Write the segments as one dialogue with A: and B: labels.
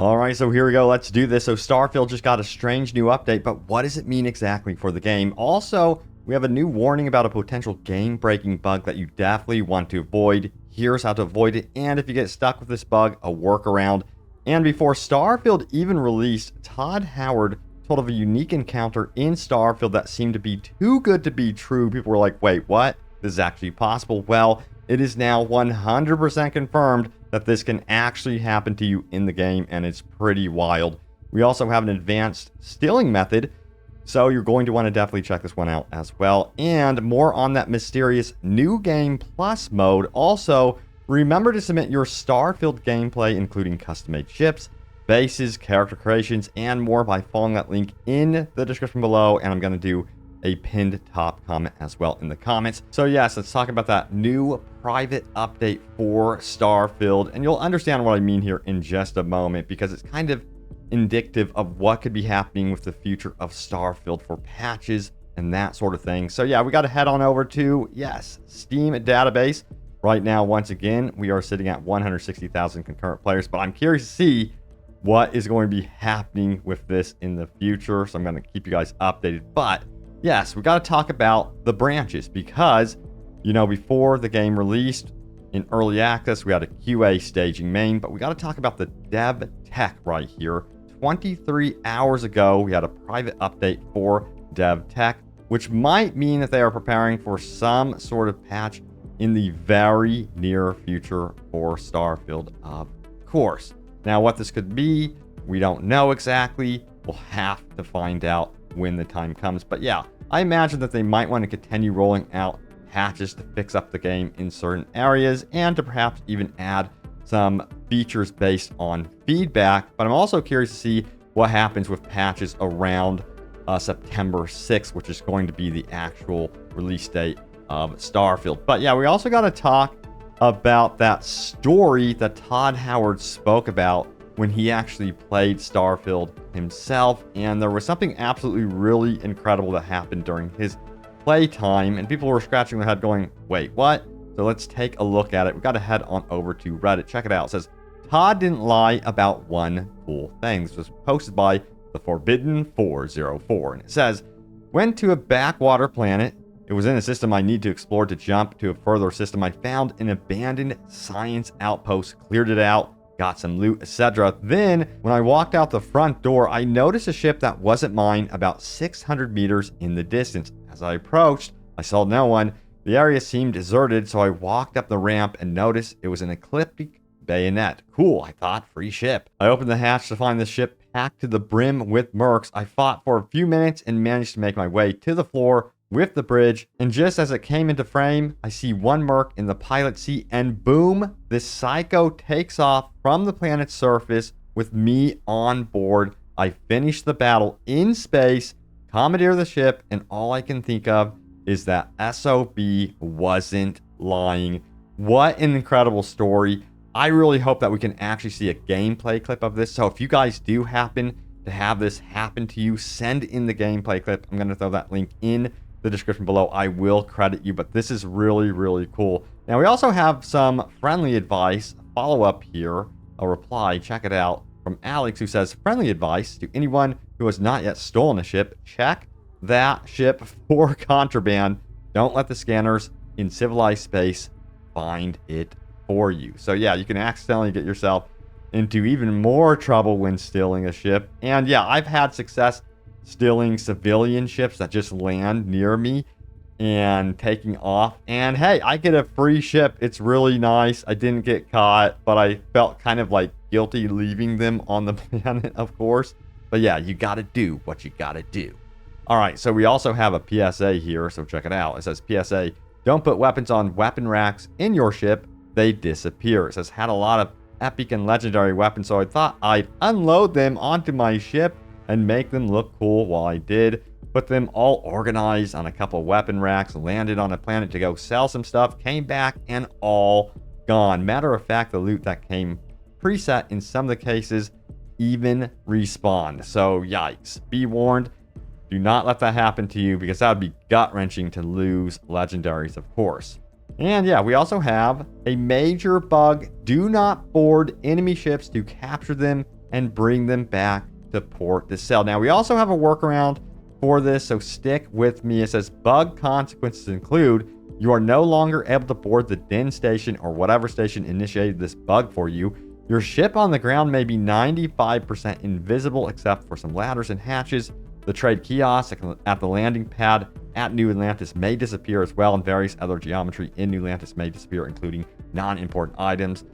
A: All right, so here we go. Let's do this. So Starfield just got a strange new update, but what does it mean exactly for the game? Also, we have a new warning about a potential game-breaking bug that you definitely want to avoid. Here's how to avoid it, and if you get stuck with this bug, a workaround. And before Starfield even released, Todd Howard told of a unique encounter in Starfield that seemed to be too good to be true. People were like, wait, what? This is actually possible. Well, it is now 100% confirmed that this can actually happen to you in the game, and it's pretty wild. We also have an advanced stilling method, so you're going to want to definitely check this one out as well. And more on that mysterious New Game Plus mode. Also, remember to submit your Starfield gameplay, including custom-made ships, bases, character creations, and more by following that link in the description below, and I'm going to do a pinned top comment as well in the comments. So yes, let's talk about that new private update for Starfield, and you'll understand what I mean here in just a moment, because it's kind of indicative of what could be happening with the future of Starfield for patches and that sort of thing. So yeah, we got to head on over to, yes, Steam database. Right now, once again, we are sitting at 160,000 concurrent players, but I'm curious to see what is going to be happening with this in the future. So I'm going to keep you guys updated. But yes, we got to talk about the branches, because, you know, before the game released in early access, we had a QA staging main, but we got to talk about the dev tech right here. 23 hours ago, we had a private update for dev tech, which might mean that they are preparing for some sort of patch in the very near future for Starfield, of course. Now, what this could be, we don't know exactly. We'll have to find out when the time comes. But yeah, I imagine that they might want to continue rolling out patches to fix up the game in certain areas, and to perhaps even add some features based on feedback. But I'm also curious to see what happens with patches around September 6th, which is going to be the actual release date of Starfield. But yeah, we also got to talk about that story that Todd Howard spoke about when he actually played Starfield himself. And there was something absolutely really incredible that happened during his playtime, and people were scratching their head going, wait, what? So let's take a look at it. We got to head on over to Reddit. Check it out. It says, Todd didn't lie about one cool thing. This was posted by the Forbidden 404. And it says, went to a backwater planet. It was in a system I need to explore to jump to a further system. I found an abandoned science outpost, cleared it out, got some loot, etc. Then, when I walked out the front door, I noticed a ship that wasn't mine about 600 meters in the distance. As I approached, I saw no one. The area seemed deserted, so I walked up the ramp and noticed it was an ecliptic bayonet. Cool, I thought, free ship. I opened the hatch to find the ship packed to the brim with mercs. I fought for a few minutes and managed to make my way to the floor with the bridge, and just as it came into frame, I see one merc in the pilot seat, and boom, this psycho takes off from the planet's surface with me on board. I finished the battle in space, commandeer the ship, and all I can think of is that SOB wasn't lying. What an incredible story. I really hope that we can actually see a gameplay clip of this. So if you guys do happen to have this happen to you, send in the gameplay clip. I'm going to throw that link in the description below. I will credit you, but this is really, really cool. Now, we also have some friendly advice, follow-up here, a reply. Check it out from Alex, who says, friendly advice to anyone who has not yet stolen a ship: check that ship for contraband. Don't let the scanners in civilized space find it for you. So yeah, you can accidentally get yourself into even more trouble when stealing a ship. And yeah, I've had success stealing civilian ships that just land near me and taking off. And hey, I get a free ship. It's really nice. I didn't get caught, but I felt kind of like guilty leaving them on the planet, of course. But yeah, you got to do what you got to do. All right, so we also have a PSA here, so check it out. It says, PSA, don't put weapons on weapon racks in your ship. They disappear. It says, had a lot of epic and legendary weapons, so I thought I'd unload them onto my ship and make them look cool while I did. Put them all organized on a couple weapon racks, landed on a planet to go sell some stuff, came back, and all gone. Matter of fact, the loot that came preset in some of the cases even respawned. So yikes. Be warned. Do not let that happen to you, because that would be gut-wrenching to lose legendaries, of course. And yeah, we also have a major bug. Do not board enemy ships to capture them and bring them back to port to sell. Now, we also have a workaround for this, so stick with me. It says bug consequences include you are no longer able to board the DIN station or whatever station initiated this bug for you. Your ship on the ground may be 95% invisible except for some ladders and hatches. The trade kiosk at the landing pad at New Atlantis may disappear as well, and various other geometry in New Atlantis may disappear, including non-important items.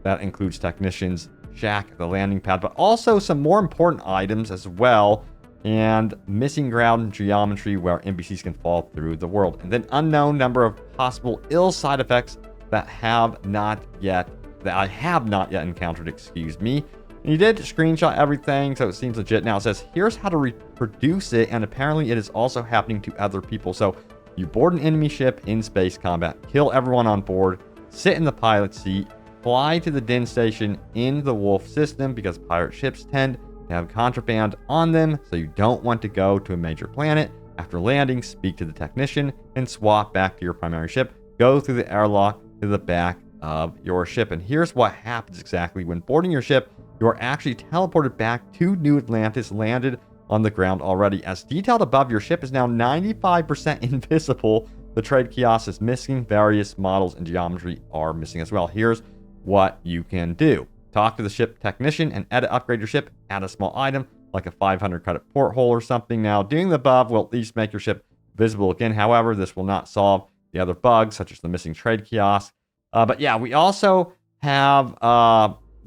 A: That includes technicians, shack at the landing pad, but also some more important items as well, and missing ground geometry where NPCs can fall through the world. And then unknown number of possible ill side effects that I have not yet encountered, excuse me. And you did screenshot everything, so it seems legit. Now it says, here's how to reproduce it, and apparently it is also happening to other people. So you board an enemy ship in space combat, kill everyone on board, sit in the pilot seat, fly to the DIN station in the Wolf system, because pirate ships tend to have contraband on them, so you don't want to go to a major planet. After landing, speak to the technician and swap back to your primary ship. Go through the airlock to the back of your ship. And here's what happens exactly. When boarding your ship, you are actually teleported back to New Atlantis, landed on the ground already. As detailed above, your ship is now 95% invisible. The trade kiosk is missing. Various models and geometry are missing as well. Here's what you can do. Talk to the ship technician and upgrade your ship. Add a small item like a 500 credit porthole or something. Now, doing the above will at least make your ship visible again. However, this will not solve the other bugs, such as the missing trade kiosk. But yeah, we also have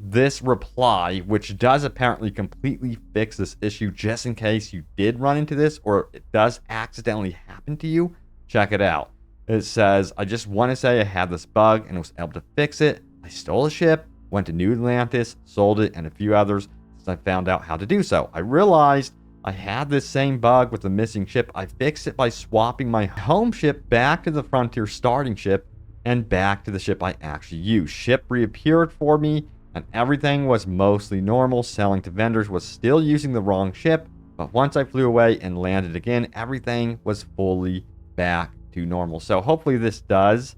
A: this reply, which does apparently completely fix this issue, just in case you did run into this or it does accidentally happen to you. Check it out. It says, I just want to say I had this bug and was able to fix it. I stole a ship, went to New Atlantis, sold it, and a few others since I found out how to do so. I realized I had this same bug with the missing ship. I fixed it by swapping my home ship back to the Frontier starting ship and back to the ship I actually used. Ship reappeared for me, and everything was mostly normal. Selling to vendors was still using the wrong ship, but once I flew away and landed again, everything was fully back to normal. So hopefully this does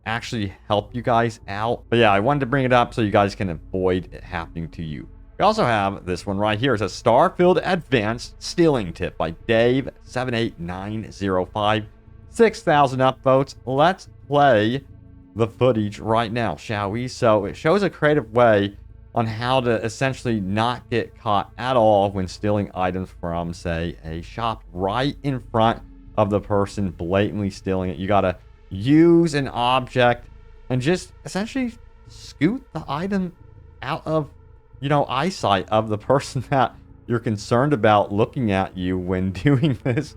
A: actually help you guys out. But yeah, I wanted to bring it up so you guys can avoid it happening to you. We also have this one right here. It says Starfield Advanced Stealing Tip by Dave78905. 6,000 upvotes. Let's play the footage right now, shall we? So it shows a creative way on how to essentially not get caught at all when stealing items from, say, a shop right in front of the person blatantly stealing it. You gotta use an object and just essentially scoot the item out of, eyesight of the person that you're concerned about looking at you when doing this.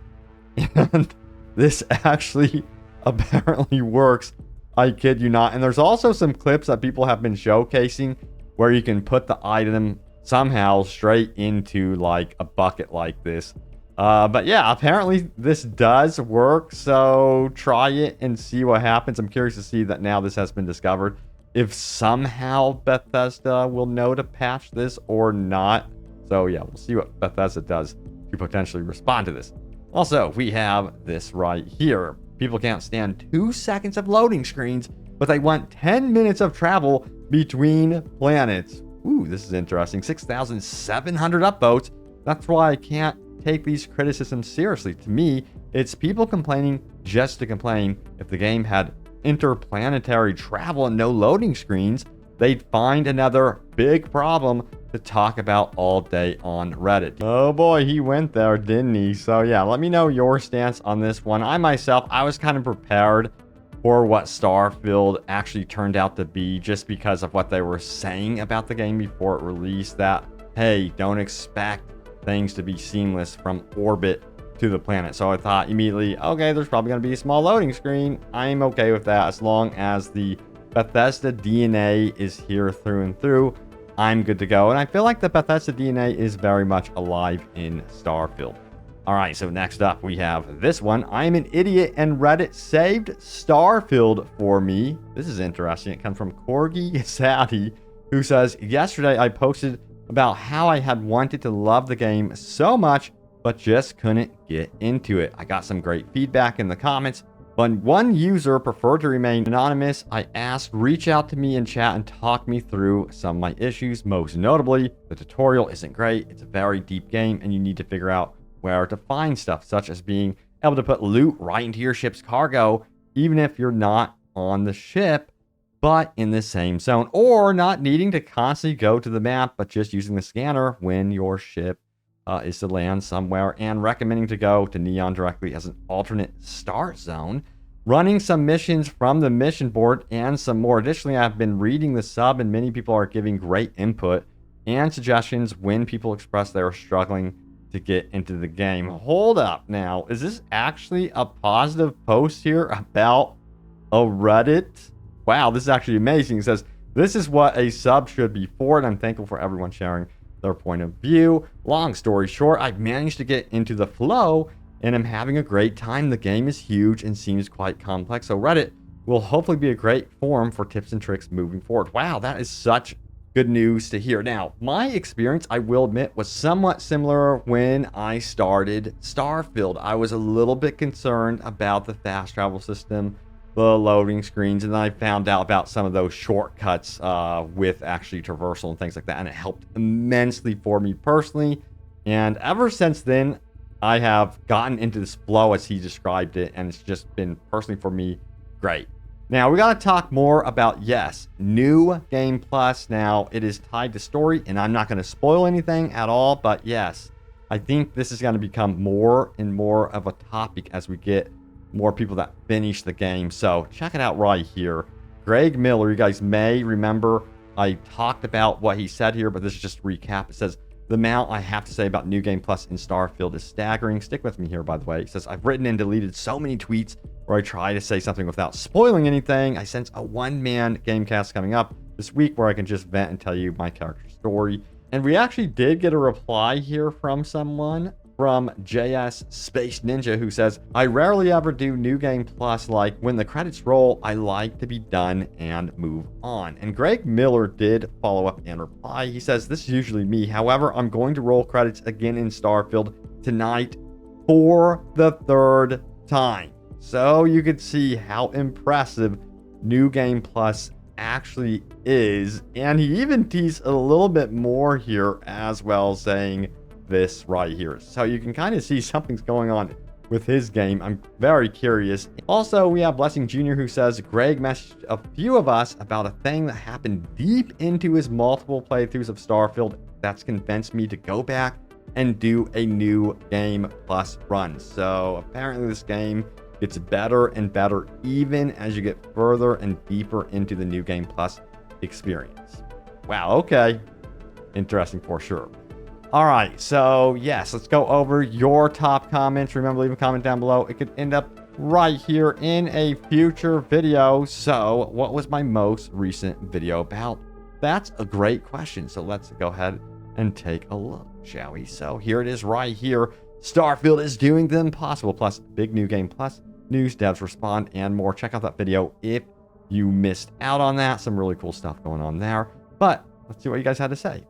A: And this actually apparently works. I kid you not. And there's also some clips that people have been showcasing where you can put the item somehow straight into like a bucket like this. But yeah, apparently this does work, so try it and see what happens. I'm curious to see that now this has been discovered, if somehow Bethesda will know to patch this or not. So yeah, we'll see what Bethesda does to potentially respond to this. Also, we have this right here. People can't stand 2 seconds of loading screens, but they want 10 minutes of travel between planets. Ooh, this is interesting. 6,700 upvotes. That's why I can't take these criticisms seriously. To me, it's people complaining just to complain. If the game had interplanetary travel and no loading screens, they'd find another big problem to talk about all day on Reddit. Oh boy, he went there, didn't he? So yeah, let me know your stance on this one. I was kind of prepared for what Starfield actually turned out to be, just because of what they were saying about the game before it released, that, hey, don't expect things to be seamless from orbit to the planet. So I thought immediately, okay, there's probably going to be a small loading screen. I'm okay with that as long as the Bethesda DNA is here through and through. I'm good to go. And I feel like the Bethesda DNA is very much alive in Starfield. All right, so next up we have this one. I am an idiot and Reddit saved Starfield for me. This is interesting. It comes from Corgi Sadie, who says, yesterday I posted about how I had wanted to love the game so much, but just couldn't get into it. I got some great feedback in the comments, But one user preferred to remain anonymous. I asked, reach out to me in chat and talk me through some of my issues. Most notably, the tutorial isn't great. It's a very deep game and you need to figure out where to find stuff, such as being able to put loot right into your ship's cargo, even if you're not on the ship, but in the same zone, or not needing to constantly go to the map, but just using the scanner when your ship is to land somewhere, and recommending to go to Neon directly as an alternate start zone. Running some missions from the mission board and some more. Additionally, I've been reading the sub and many people are giving great input and suggestions when people express they are struggling to get into the game. Hold up now. Is this actually a positive post here about a Reddit? Wow, this is actually amazing. It says, this is what a sub should be for, and I'm thankful for everyone sharing their point of view. Long story short, I've managed to get into the flow and I'm having a great time. The game is huge and seems quite complex, so Reddit will hopefully be a great forum for tips and tricks moving forward. Wow, that is such good news to hear. Now, my experience, I will admit, was somewhat similar when I started Starfield. I was a little bit concerned about the fast travel system, the loading screens, and then I found out about some of those shortcuts with actually traversal and things like that, and it helped immensely for me personally. And ever since then, I have gotten into this flow as he described it, and it's just been personally for me great. Now we got to talk more about, yes, new game plus. Now it is tied to story, and I'm not going to spoil anything at all, but yes, I think this is going to become more and more of a topic as we get more people that finish the game. So check it out right here. Greg Miller, you guys may remember I talked about what he said here, but this is just a recap. It says, the amount I have to say about New Game Plus in Starfield is staggering. Stick with me here, by the way. It says, I've written and deleted so many tweets where I try to say something without spoiling anything. I sense a one-man gamecast coming up this week where I can just vent and tell you my character story. And we actually did get a reply here from someone, from JS Space Ninja, who says, I rarely ever do New Game Plus. Like when the credits roll, I like to be done and move on. And Greg Miller did follow up and reply. He says, this is usually me. However, I'm going to roll credits again in Starfield tonight for the third time. So you could see how impressive New Game Plus actually is. And he even teased a little bit more here as well, saying this right here. So you can kind of see something's going on with his game. I'm very curious. Also, we have Blessing Jr. who says, Greg messaged a few of us about a thing that happened deep into his multiple playthroughs of Starfield that's convinced me to go back and do a New Game Plus run. So apparently this game gets better and better even as you get further and deeper into the New Game Plus experience. Wow, okay. Interesting for sure. All right, so yes, let's go over your top comments. Remember, leave a comment down below. It could end up right here in a future video. So what was my most recent video about? That's a great question. So let's go ahead and take a look, shall we? So here it is right here. Starfield is doing the impossible, plus big New Game Plus news, devs respond, and more. Check out that video if you missed out on that. Some really cool stuff going on there. But let's see what you guys had to say.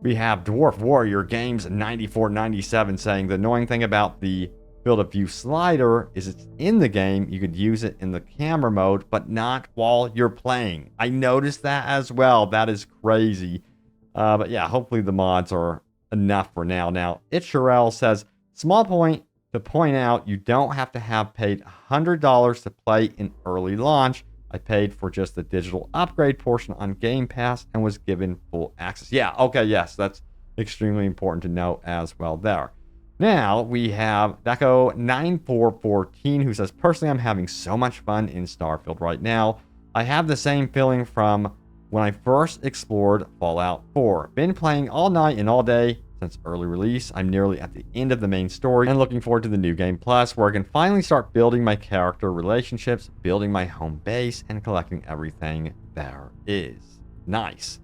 A: We have Dwarf Warrior Games 9497 saying, the annoying thing about the field of view slider is it's in the game. You could use it in the camera mode, but not while you're playing. I noticed that as well. That is crazy. But yeah, hopefully the mods are enough for now. Now, Itcherel says, small point to point out, you don't have to have paid $100 to play in early launch. I paid for just the digital upgrade portion on Game Pass and was given full access. Yeah, okay, yes, that's extremely important to know as well there. Now, we have Deco9414 who says, personally, I'm having so much fun in Starfield right now. I have the same feeling from when I first explored Fallout 4. Been playing all night and all day since early release. I'm nearly at the end of the main story and looking forward to the New Game Plus, where I can finally start building my character relationships, building my home base, and collecting everything there is. Nice.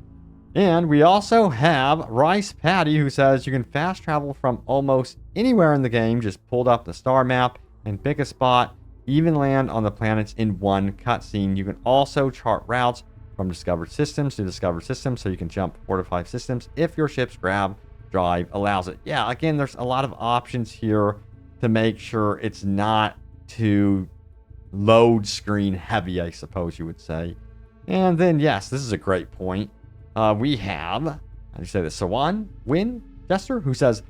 A: And we also have Rice Patty who says you can fast travel from almost anywhere in the game. Just pulled up the star map and pick a spot, even land on the planets in one cutscene. You can also chart routes from discovered systems to discovered systems, so you can jump 4 to 5 systems if your ship's drive allows it. Yeah, again, there's a lot of options here to make sure it's not too load screen heavy, I suppose you would say. And then, yes, this is a great point. We have, how do you say this? Sawan Win Jester, who says,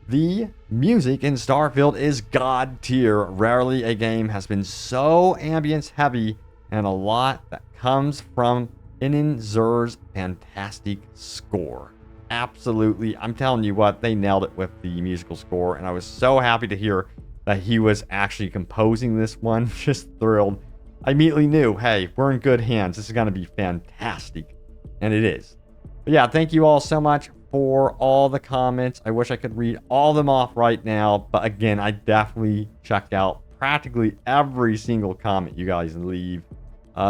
A: the music in Starfield is god tier. Rarely a game has been so ambience heavy, and a lot that comes from Inin Zur's fantastic score. Absolutely. I'm telling you what, they nailed it with the musical score, and I was so happy to hear that he was actually composing this one. Just thrilled. I immediately knew, hey, we're in good hands. This is going to be fantastic. And it is. But yeah, thank you all so much for all the comments. I wish I could read all of them off right now. But again, I definitely checked out practically every single comment you guys leave.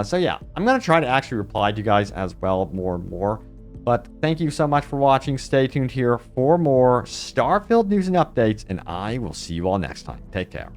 A: So yeah, I'm going to try to actually reply to you guys as well more and more. But thank you so much for watching. Stay tuned here for more Starfield news and updates. And I will see you all next time. Take care.